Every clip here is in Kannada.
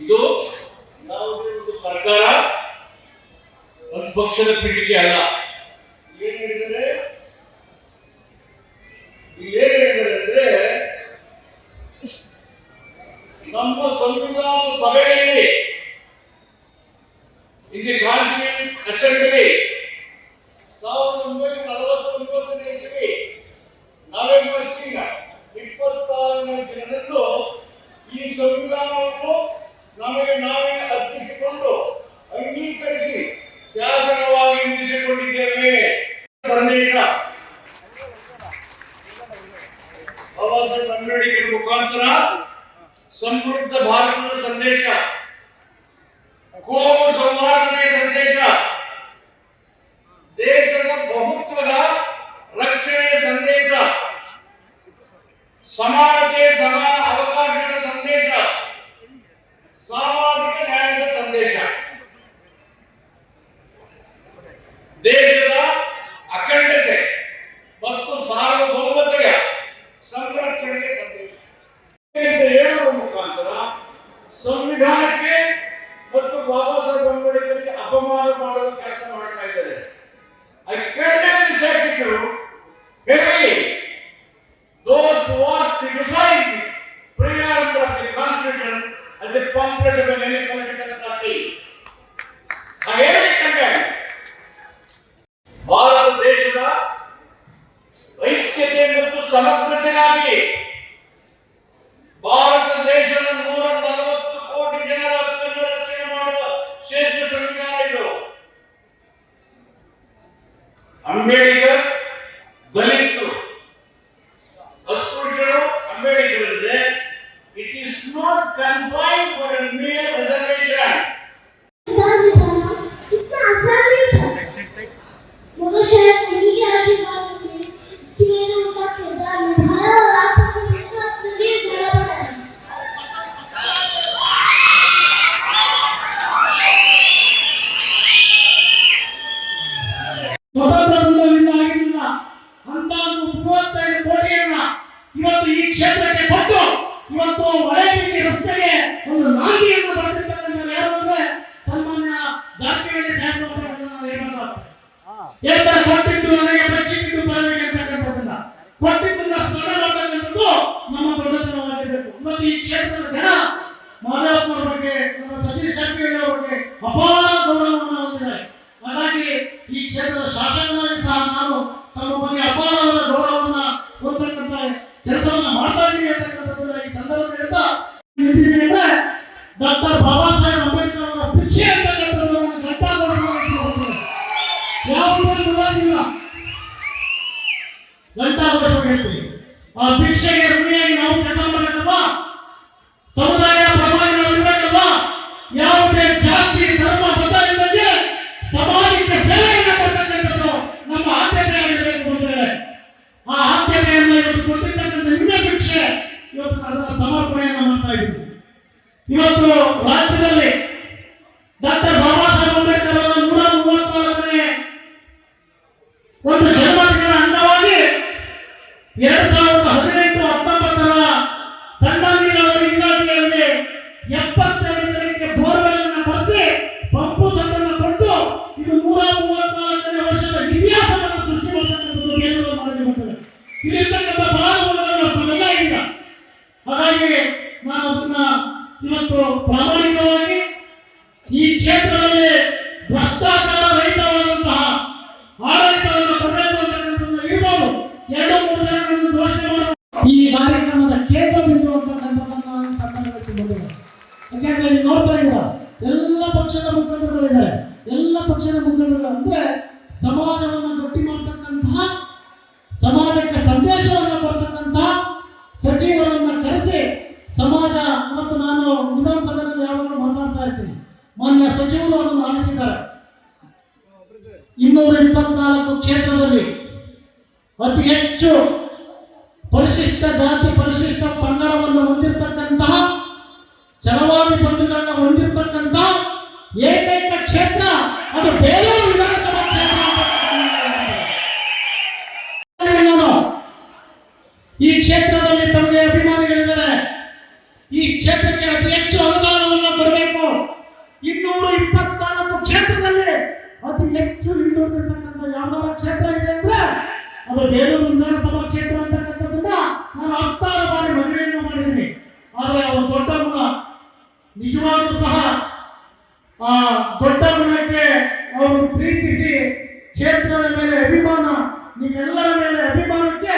ಇದು ಯಾವುದೇ ಒಂದು ಸರ್ಕಾರ ಒಂದು ಪಕ್ಷದ ಪೀಠಿಕೆ ಅಲ್ಲ. ಏನ್ ಹೇಳಿದರೆ ಅಂದ್ರೆ ನಮ್ಮ ಸಂವಿಧಾನ ಸಭೆಯಲ್ಲಿ ಇಲ್ಲಿ ಕಾನ್ಸ್ಟಿಟ್ಯೂಷನ್ ಅಸೆಂಬ್ಲಿ 1949ನೇ ಇಸವಿ ನವೆಂಬರ್ 26ನೇ ದಿನದಂದು ಈ ಸಂವಿಧಾನವನ್ನು ನಮಗೆ ನಾವೇ ಅರ್ಪಿಸಿಕೊಂಡು ಅಂಗೀಕರಿಸಿ ಶಾಸನವಾಗಿ ಮುಗಿಸಿಕೊಂಡಿದ್ದೇವೆ. ಸಂದೇಶ ಕನ್ನಡಿಗರ ಮುಖಾಂತರ ಸಮೃದ್ಧ ಭಾರತದ ಸಂದೇಶ, ಕೋಮು ಸೌಹಾರ್ದತೆಯ ಸಂದೇಶ, ದೇಶದ ಬಹುತ್ವದ ರಕ್ಷಣೆಯ ಸಂದೇಶ, ಸಮಾನತೆ ಸಮಾನ ಅವಕಾಶಗಳ ಸಂದೇಶ, ಸಾಮಾಜಿಕ ನ್ಯಾಯದ ಸಂದೇಶ, ದೇಶದ ಅಖಂಡತೆ ಮತ್ತು ಸಾರ್ವಭೌಮತೆಯ ಸಂರಕ್ಷಣೆಯ ಸಂದೇಶ ಹೇಳುವ ಮುಖಾಂತರ ಸಂವಿಧಾನಕ್ಕೆ ಮತ್ತು ಬಾಬಾ ಸಾಹೇಬ್ ಅಂಬೇಡ್ಕರ್ಗೆ ಅಪಮಾನ ಮಾಡುವ ಕೆಲಸ ಮಾಡ್ತಾ ಇದ್ದಾರೆ. I condemn this attitude heavily. Those who want to criticize the preamble of the Constitution as the pamphlet of any political party, I heavily condemn. Bharat ದೇಶದ ಐಕ್ಯತೆ ಮತ್ತು ಸಮಗ್ರತೆಗಾಗಿ ಭಾರತ ದೇಶದ 140 ಕೋಟಿ ಜನರ ಹಕ್ಕನ್ನು ರಕ್ಷಣೆ ಮಾಡುವ ಶ್ರೇಷ್ಠ ಸಂವಿಧಾನ ಇದು. ಅಂಬೇಡ್ಕರ್ ದಲಿತರು, ಅಸ್ಪೃಶ್ಯರು ಅಂಬೇಡ್ಕರ್ ಅಂದ್ರೆ it is not confined for a mere reservation. ಇವತ್ತು ಈ ಕ್ಷೇತ್ರಕ್ಕೆ ಕೊಟ್ಟು ಇವತ್ತು ಒಳಗಿನ ರಸ್ತೆಗೆ ಒಂದು ನಾಂದಿಯನ್ನು ಬರೆದಿರ್ತಕ್ಕಂಥ ಯಾರು ಅಂದ್ರೆ ಸನ್ಮಾನ್ಯ ಜಾರಕಿಹೊಳಿ ಸಾಹೇಬರು ಅಂತ ನಾವು ಹೇಳ್ತಾರೆ. ಕೊಟ್ಟಿದ್ದು ನನಗೆ ಬಚ್ಚಿಟ್ಟಿದ್ದು ಪರವಾಗಿ ಅಂತಕ್ಕಂಥದ್ದನ್ನ ಕೊಟ್ಟಿದ್ದನ್ನ ಸ್ಮರಣೆ ಮಾಡ್ತಕ್ಕಂಥದ್ದು ನಮ್ಮ ದೊಡ್ಡತನವಾಗಿರ್ಬೇಕು. ಇವತ್ತು ಈ ಕ್ಷೇತ್ರದ ಜನ ಮಾದೇವಪ್ಪನ ಬಗ್ಗೆ, ನಮ್ಮ ಸತೀಶ್ ಜಾರಕಿಹೊಳಿ ಅವರ ಬಗ್ಗೆ ಅಪಾರ ಗೌರವವನ್ನು ಹೊಂದಿದ್ದಾರೆ. ಹಾಗಾಗಿ ಈ ಕ್ಷೇತ್ರದ ಶಾಸಕನಾಗಿ ಸಹ ನಾನು ತಮ್ಮ ಬಗ್ಗೆ ಅಪಾರವಾದ ಗೌರವವನ್ನ ಹೊಂದತಕ್ಕಂಥ ಕೆಲಸವನ್ನ ಮಾಡ್ತಾ ಇದೀವಿ ಅಂತಕ್ಕಂಥದ್ದನ್ನ ಈ ಸಂದರ್ಭದಲ್ಲಿ ಡಾಕ್ಟರ್ ಬಾಬಾ ಸಾಹೇಬ್ ಅಂಬೇಡ್ಕರ್ ಅವರ ಭಿಕ್ಷೆ ಅಂತಕ್ಕಂಥದ್ದನ್ನು ಯಾವುದೇ ಮುಲಾಜಿಲ್ಲ ಘಂಟಾಘೋಷವಾಗಿ ಹೇಳ್ತೀವಿ. ಆ ಭಿಕ್ಷೆಗೆ ಋಣಿಯಾಗಿ ನಾವು ಕೆಲಸ ಮಾಡಬೇಕಲ್ವಾ? ಸಮುದಾಯ ಪ್ರಮಾಣ ನಾವು ಇರಬೇಕಲ್ವಾ? ಯಾವುದೇ ಜಾತಿ ಧರ್ಮ ಮತ ಇಲ್ಲದೆ ಸಮಾಜಕ್ಕೆ ಸೇವೆಯನ್ನು ಕೊಡ್ತಕ್ಕಂಥದ್ದು ನಮ್ಮ ಆದ್ಯತೆ ಆಗಿರಬೇಕು ಅಂತೇಳಿ ಆ ಆದ್ಯತೆಯನ್ನು ಇವತ್ತು ಕೊಟ್ಟಿರ್ತಕ್ಕಂಥ ನಿಮ್ಮ ಭಿಕ್ಷೆ ಇವತ್ತು ಅದರ ಸಮರ್ಪಣೆಯನ್ನು ಮಾಡ್ತಾ ಇದ್ದೀವಿ. ಇವತ್ತು ರಾಜ್ಯದಲ್ಲಿ ಡಾಕ್ಟರ್ ಬಾಬಾ ಸಾಹೇಬ್ ಅಂಬೇಡ್ಕರ್ ಅವರ 134ನೇ ಒಂದು ಜನ್ಮದಿನದ ಅಂಗವಾಗಿ 2018-19 ಸಣ್ಣ ನೀರಾವರಿ ಇಲಾಖೆಯಲ್ಲಿ 72 ಜನಕ್ಕೆ ಬೋರ್ವೆಲ್ ಅನ್ನು ಕೊಡಿಸಿ ಪಂಪು ಸೆಟ್ಟನ್ನು ಕೊಟ್ಟು ಇದು 134ನೇ ವರ್ಷದ ಇತಿಹಾಸವನ್ನು ಸೃಷ್ಟಿ ಮಾಡತಕ್ಕಂಥದ್ದು ಕೇಂದ್ರದ ಮಾಡಲಿ ಬರ್ತದೆ. ಇಲ್ಲಿರ್ತಕ್ಕಂಥ ಫಲಾನುಭವಿಗಳು ತಾವೆಲ್ಲ ಇಲ್ಲ. ಹಾಗಾಗಿ ನಾನು ಅದನ್ನ ಇವತ್ತು ಪ್ರಾಮಾಣಿಕವಾಗಿ ಈ ಕ್ಷೇತ್ರದಲ್ಲಿ ಭ್ರಷ್ಟಾಚಾರ ರಹಿತವಾದಂತಹ ಆಡಳಿತವನ್ನು ಕೊಡಬೇಕು ಅಂತಕ್ಕಂಥದ್ದು ಇರ್ಬೋದು. 2-3 ಜನಗಳನ್ನು ಘೋಷಣೆ ಮಾಡುವ ಈ ಕಾರ್ಯಕ್ರಮದ ಕೇಂದ್ರ ಬಿಂದು ಅಂತಕ್ಕಂಥದ್ದನ್ನು ನಾನು ಸಂದರ್ಭಕ್ಕೆ ಬಂದಿದೆ. ಯಾಕೆಂದ್ರೆ ಇಲ್ಲಿ ನೋಡ್ತಾ ಇದ್ದೀರಾ ಎಲ್ಲ ಪಕ್ಷದ ಮುಖಂಡರುಗಳಿದ್ದಾರೆ. ಎಲ್ಲ ಪಕ್ಷದ ಮುಖಂಡರುಗಳು ಅಂದ್ರೆ ಸಮಾಜವನ್ನು ಗಟ್ಟಿ ಮಾಡ್ತಕ್ಕಂತಹ, ಸಮಾಜಕ್ಕೆ ಸಂದೇಶವನ್ನು ಕೊಡ್ತಕ್ಕಂತಹ ಸಚಿವರನ್ನ ಕರೆಸಿ ಸಮಾಜ ಇವತ್ತು ನಾನು ವಿಧಾನಸಭೆಯಲ್ಲಿ ಯಾವಾಗಲೂ ಮಾತಾಡ್ತಾ ಇರ್ತೀನಿ. ಮಾನ್ಯ ಸಚಿವರು ಅದನ್ನು ಆಲಿಸಿದ್ದಾರೆ. 224 ಕ್ಷೇತ್ರದಲ್ಲಿ ಅತಿ ಹೆಚ್ಚು ಪರಿಶಿಷ್ಟ ಜಾತಿ ಪರಿಶಿಷ್ಟ ಪಂಗಡವನ್ನು ಹೊಂದಿರತಕ್ಕಂತಹ ಛಲವಾದಿ ಬಂಧುಗಳನ್ನ ಹೊಂದಿರತಕ್ಕಂತಹ ಏಕೈಕ ಕ್ಷೇತ್ರ ಅದು ಬೇಲೂರು ವಿಧಾನಸಭಾ ಕ್ಷೇತ್ರ. ಈ ಕ್ಷೇತ್ರದಲ್ಲಿ ತಮಗೆ ಅಭಿಮಾನಿಗಳಿದ್ದಾರೆ. ಈ ಕ್ಷೇತ್ರಕ್ಕೆ ಅತಿ ಹೆಚ್ಚು ಅನುದಾನವನ್ನು ಕೊಡಬೇಕು ನಿಜವಾಗ್ಲೂ ಸಹ ಆ ದೊಡ್ಡ ಗುಣಕ್ಕೆ ಅವರು ಪ್ರೀತಿಸಿ ಕ್ಷೇತ್ರದ ಮೇಲೆ ಅಭಿಮಾನ, ನಿಮ್ಮೆಲ್ಲರ ಮೇಲೆ ಅಭಿಮಾನಕ್ಕೆ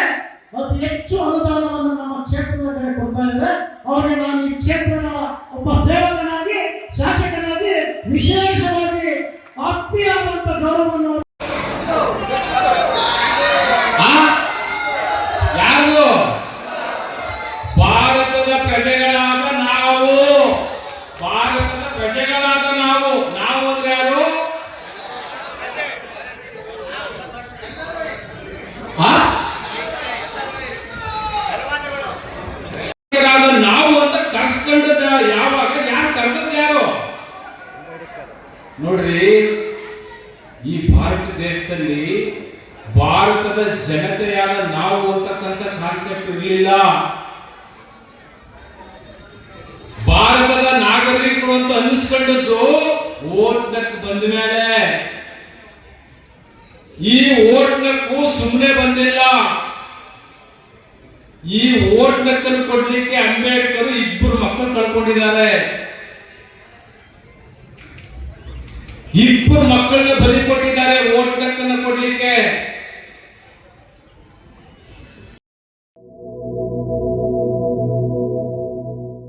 ಅತಿ ಹೆಚ್ಚು ಅನುದಾನವನ್ನು ನಮ್ಮ ಕ್ಷೇತ್ರದ ಕಡೆ ಕೊಡ್ತಾ ಇದ್ದಾರೆ. ಅವರಿಗೆ ನಾನು ಈ ಕ್ಷೇತ್ರದ ಒಬ್ಬ ಸೇವಕನಾಗಿ, ಶಾಸಕನಾಗಿ ವಿಶೇಷವಾಗಿ ಆತ್ಮೀಯವಾದಂತ ಗೌರವವನ್ನು ಯಾರು ಭಾರತದ ಪ್ರಜೆಗಳಾದ ನಾವು, ಭಾರತದ ಪ್ರಜೆಗಳಾದ ನಾವು ಅಂದ್ರೆ ಯಾರು? ನಾವು ಅಂತ ಕರ್ಸ್ಕೊಂಡದ ಯಾವಾಗ? ಯಾರು ಕರೆದದ್ದು ಯಾರು? ನೋಡ್ರಿ, ಈ ಭಾರತ ದೇಶದಲ್ಲಿ ಭಾರತದ ಜನತೆಯಾದ ನಾವು ಅಂತಕ್ಕಂಥ ಕಾನ್ಸೆಪ್ಟ್ ಇರಲಿಲ್ಲ. ಭಾರತದ ನಾಗರಿಕರು ಅಂತ ಅನ್ನಿಸ್ಕೊಂಡದ್ದು ಓಟ್ಲಕ್ ಬಂದ ಮೇಲೆ. ಈ ಓಟ್ಲಕ್ಕು ಸುಮ್ಮನೆ ಬಂದಿಲ್ಲ. ಈ ಓಟ್ಲಕ್ಕನ್ನು ಕೊಡ್ಲಿಕ್ಕೆ ಅಂಬೇಡ್ಕರ್ 2 ಮಕ್ಕಳು ಕಳ್ಕೊಂಡಿದ್ದಾರೆ. 2 ಮಕ್ಕಳನ್ನ ಬಲಿ ಕೊಟ್ಟಿದ್ದಾರೆ ಓಟ್ಲಕ್ಕನ್ನು ಕೊಡ್ಲಿಕ್ಕೆ.